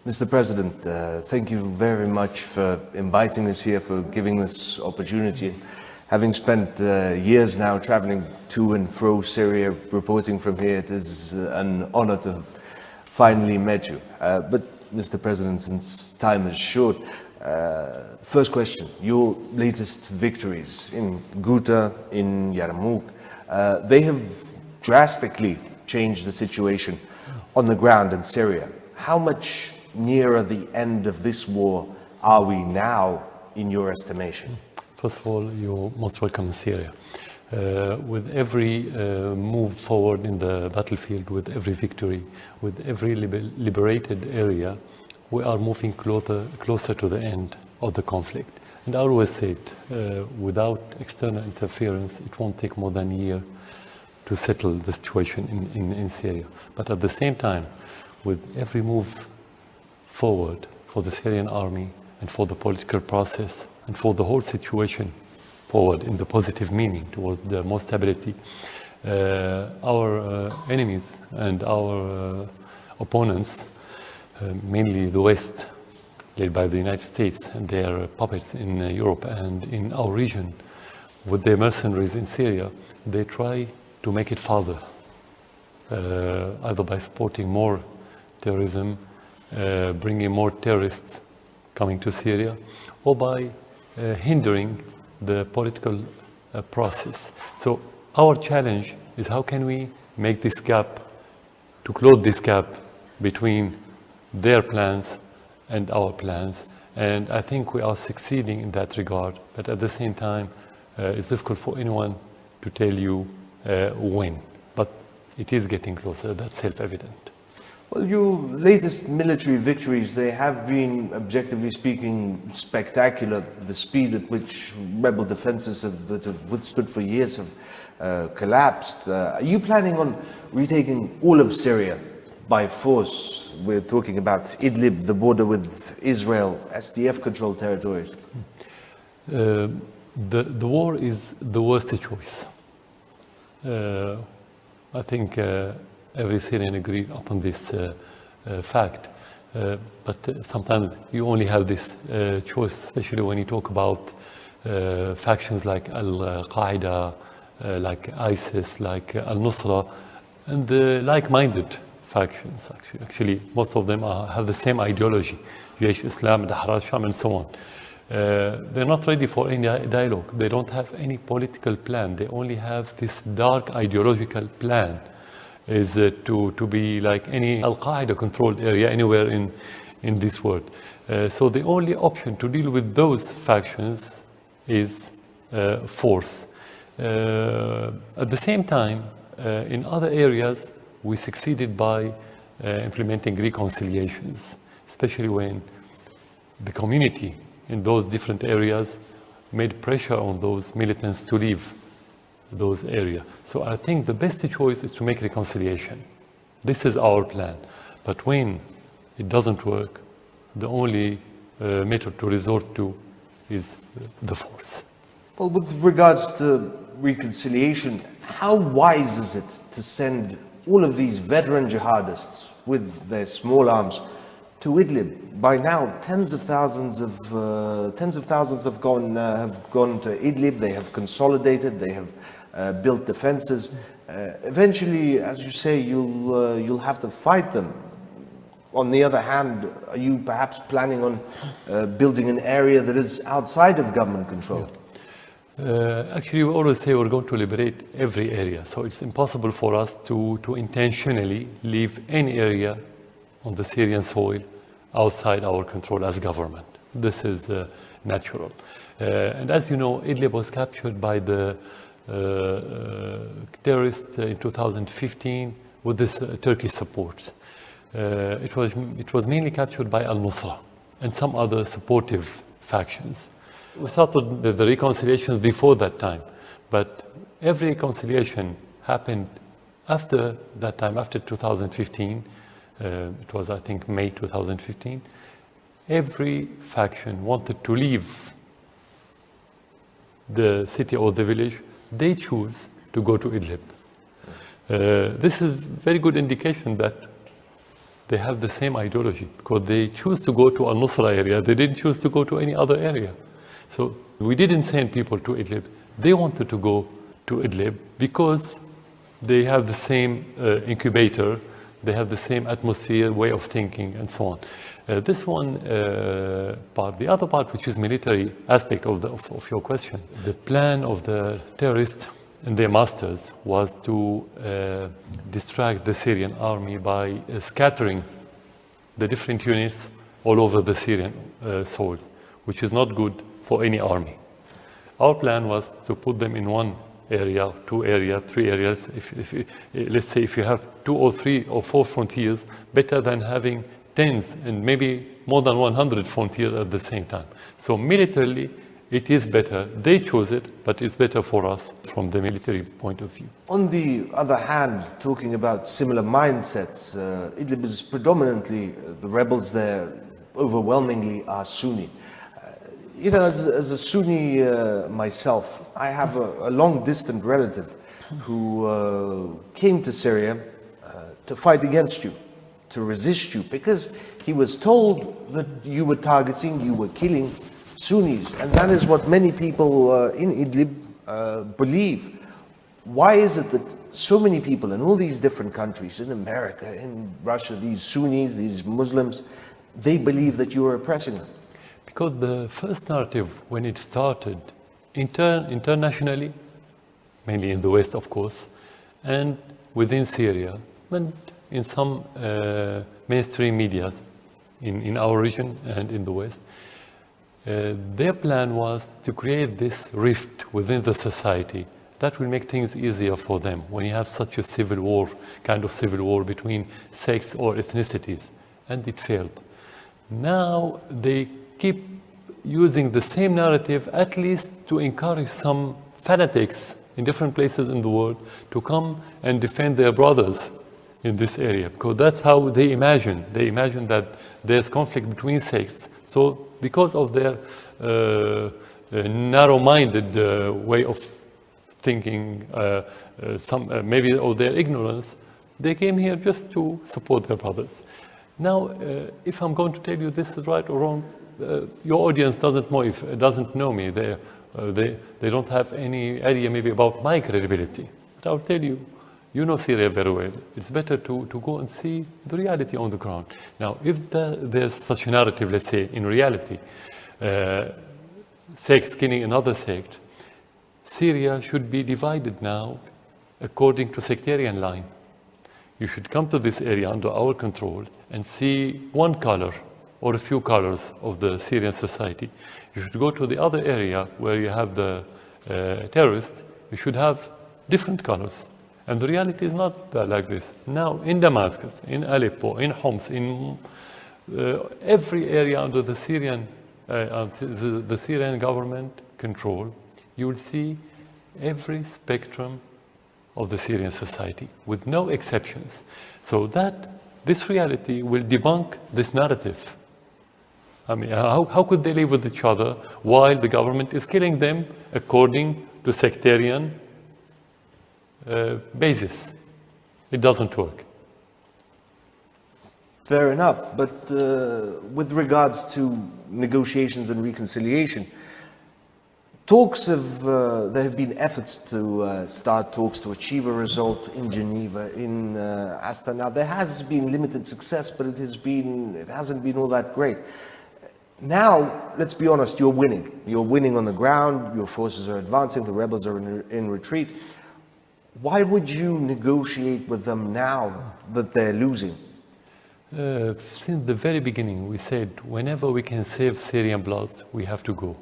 Mr. President, thank you very much for inviting us here, for giving this opportunity. Having spent years now traveling to and fro Syria, reporting from here, it is an honor to have finally met you. But Mr. President, since time is short, first question, your latest victories in Ghouta, in Yarmouk, they have drastically changed the situation on the ground in Syria. How much nearer the end of this war are we now, in your estimation? First of all, you're most welcome in Syria. With every move forward in the battlefield, with every victory, with every liberated area, we are moving closer to the end of the conflict. And I always say it, without external interference, it won't take more than a year to settle the situation in Syria. But at the same time, with every move forward for the Syrian army and for the political process and for the whole situation forward in the positive meaning towards the more stability, our enemies and our opponents, mainly the West, led by the United States and their puppets in Europe and in our region, with their mercenaries in Syria, they try to make it further, either by supporting more terrorism, bringing more terrorists coming to Syria, or by hindering the political process. So our challenge is how can we make this gap, to close this gap between their plans and our plans. And I think we are succeeding in that regard, but at the same time, it's difficult for anyone to tell you when, but it is getting closer, that's self-evident. Well, your latest military victories, they have been, objectively speaking, spectacular. The speed at which rebel defenses that have withstood for years have collapsed. Are you planning on retaking all of Syria by force? We're talking about Idlib, the border with Israel, SDF-controlled territories. The war is the worst choice. I think every Syrian agreed upon this fact. But sometimes you only have this choice, especially when you talk about factions like Al-Qaeda, like ISIS, like Al-Nusra, and the like-minded factions. Actually, most of them have the same ideology, Jaish Islam, Dahrar Sham, and so on. They're not ready for any dialogue. They don't have any political plan. They only have this dark ideological plan, is to be like any Al-Qaeda controlled area anywhere in this world. So the only option to deal with those factions is force. At the same time, in other areas, we succeeded by implementing reconciliations, especially when the community in those different areas made pressure on those militants to leave those areas. So I think the best choice is to make reconciliation. This is our plan. But when it doesn't work, the only method to resort to is the force. Well, with regards to reconciliation, how wise is it to send all of these veteran jihadists with their small arms to Idlib? By now, tens of thousands have gone to Idlib. They have consolidated. They have built defenses. Eventually, as you say, you'll have to fight them. On the other hand, are you perhaps planning on building an area that is outside of government control? Yeah. Actually, we always say we're going to liberate every area. So it's impossible for us to intentionally leave any area on the Syrian soil outside our control as government. This is natural. And as you know, Idlib was captured by the terrorists in 2015 with this Turkish support. It was mainly captured by Al-Nusra and some other supportive factions. We started the reconciliations before that time, but every reconciliation happened after that time, after 2015. It was, I think, May 2015. Every faction wanted to leave the city or the village. They choose to go to Idlib. This is very good indication that they have the same ideology, because they choose to go to al-Nusra area, they didn't choose to go to any other area. So we didn't send people to Idlib. They wanted to go to Idlib because they have the same incubator, they have the same atmosphere, way of thinking, and so on. This one part. The other part, which is military aspect of your question, the plan of the terrorists and their masters was to distract the Syrian army by scattering the different units all over the Syrian soil, which is not good for any army. Our plan was to put them in one area, 2 areas, 3 areas. Let's say if you have 2 or 3 or 4 frontiers, better than having tens and maybe more than 100 frontiers at the same time. So militarily, it is better. They chose it, but it's better for us from the military point of view. On the other hand, talking about similar mindsets, Idlib is predominantly, the rebels there overwhelmingly are Sunni. You know, as a Sunni myself, I have a long distant relative who came to Syria to fight against you, to resist you, because he was told that you were targeting, you were killing Sunnis, and that is what many people in Idlib believe. Why is it that so many people in all these different countries, in America, in Russia, these Sunnis, these Muslims, they believe that you are oppressing them? Because the first narrative, when it started internationally, mainly in the West, of course, and within Syria, and in some mainstream media in our region and in the West, their plan was to create this rift within the society that will make things easier for them when you have such a civil war, kind of civil war between sects or ethnicities, and it failed. Now they keep using the same narrative, at least to encourage some fanatics in different places in the world to come and defend their brothers in this area, because that's how they imagine. They imagine that there's conflict between sects. So because of their narrow-minded way of thinking, maybe or their ignorance, they came here just to support their brothers. Now, if I'm going to tell you this is right or wrong, your audience doesn't know me. They don't have any idea maybe about my credibility. But I'll tell you, you know Syria very well. It's better to go and see the reality on the ground. Now, if there's such a narrative, let's say, in reality, sect killing another sect, Syria should be divided now according to sectarian line. You should come to this area under our control and see one color or a few colors of the Syrian society. You should go to the other area where you have the terrorists. You should have different colors. And the reality is not like this. Now, in Damascus, in Aleppo, in Homs, in every area under the Syrian government control, you will see every spectrum of the Syrian society, with no exceptions. So that this reality will debunk this narrative. I mean, how could they live with each other while the government is killing them according to sectarian basis? It doesn't work. Fair enough, but with regards to negotiations and reconciliation, there have been efforts to start talks to achieve a result in Geneva, in Astana. There has been limited success, but it hasn't been all that great. Now, let's be honest, you're winning. You're winning on the ground, your forces are advancing, the rebels are in retreat. Why would you negotiate with them now that they're losing? Since the very beginning, we said whenever we can save Syrian blood, we have to go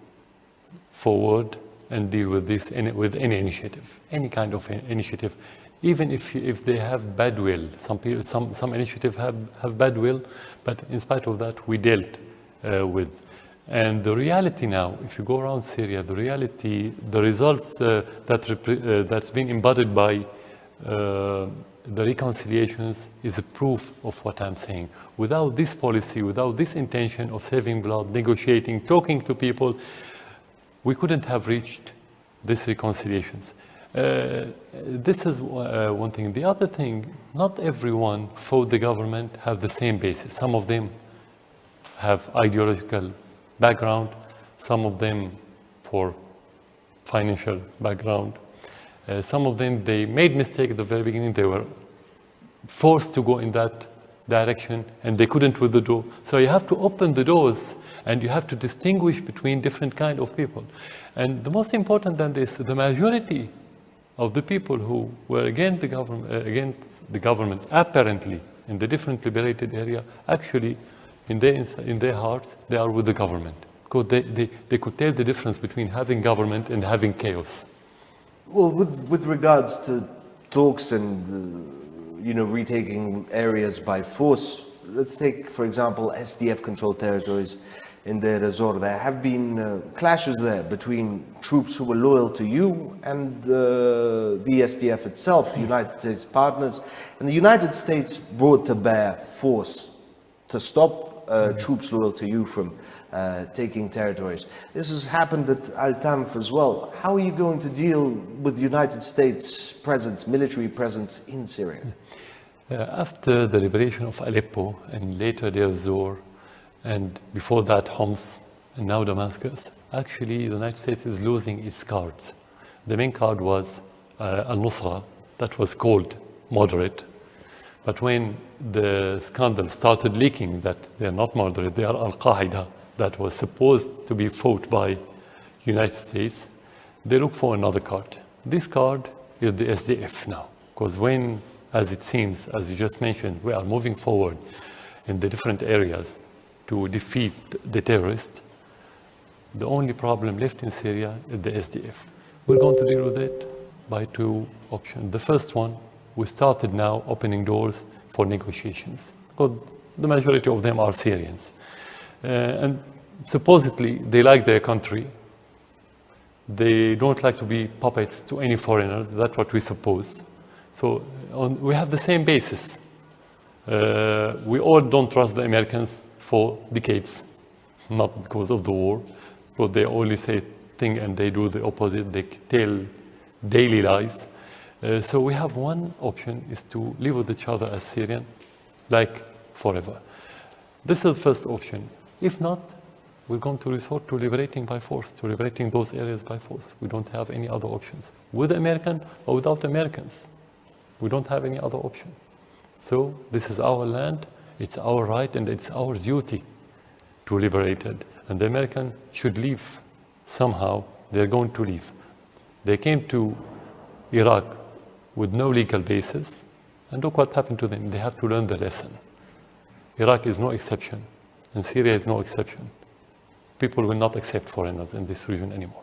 forward and deal with this with any initiative, any kind of initiative, even if they have bad will. Some initiatives have bad will, but in spite of that, we dealt with. And the reality now, if you go around Syria, the reality, the results that's been embodied by the reconciliations is a proof of what I'm saying. Without this policy, without this intention of saving blood, negotiating, talking to people, we couldn't have reached these reconciliations. This is one thing. The other thing, not everyone for the government have the same basis. Some of them have ideological background, some of them for financial background. Some of them, they made mistake at the very beginning. They were forced to go in that direction and they couldn't withdraw. So you have to open the doors and you have to distinguish between different kind of people. And the most important than this, the majority of the people who were against the government, apparently in the different liberated area, actually in their hearts, they are with the government. Because they could tell the difference between having government and having chaos. Well, with regards to talks and retaking areas by force, let's take, for example, SDF-controlled territories in Deir ez-Zor. There have been clashes there between troops who were loyal to you and the SDF itself, United States partners. And the United States brought to bear force to stop troops loyal to you from taking territories. This has happened at Al-Tanf as well. How are you going to deal with the United States presence, military presence in Syria? After the liberation of Aleppo and later Deir ez-Zor, and before that Homs and now Damascus, actually the United States is losing its cards. The main card was al-Nusra, that was called moderate. But when the scandal started leaking that they are not moderate, they are Al-Qaeda, that was supposed to be fought by United States, they look for another card. This card is the SDF now, because when, as it seems, as you just mentioned, we are moving forward in the different areas to defeat the terrorists, the only problem left in Syria is the SDF. We're going to deal with it by two options. The first one, we started now opening doors for negotiations, because the majority of them are Syrians. And supposedly they like their country. They don't like to be puppets to any foreigners. That's what we suppose. So we have the same basis. We all don't trust the Americans for decades, not because of the war, but they only say thing and they do the opposite. They tell daily lies. So we have one option is to live with each other as Syrian, like forever. This is the first option. If not, we're going to resort to liberating by force, to liberating those areas by force. We don't have any other options. With American or without Americans, we don't have any other option. So this is our land, it's our right, and it's our duty to liberate it. And the Americans should leave somehow. They're going to leave. They came to Iraq with no legal basis, and look what happened to them. They have to learn the lesson. Iraq is no exception, and Syria is no exception. People will not accept foreigners in this region anymore.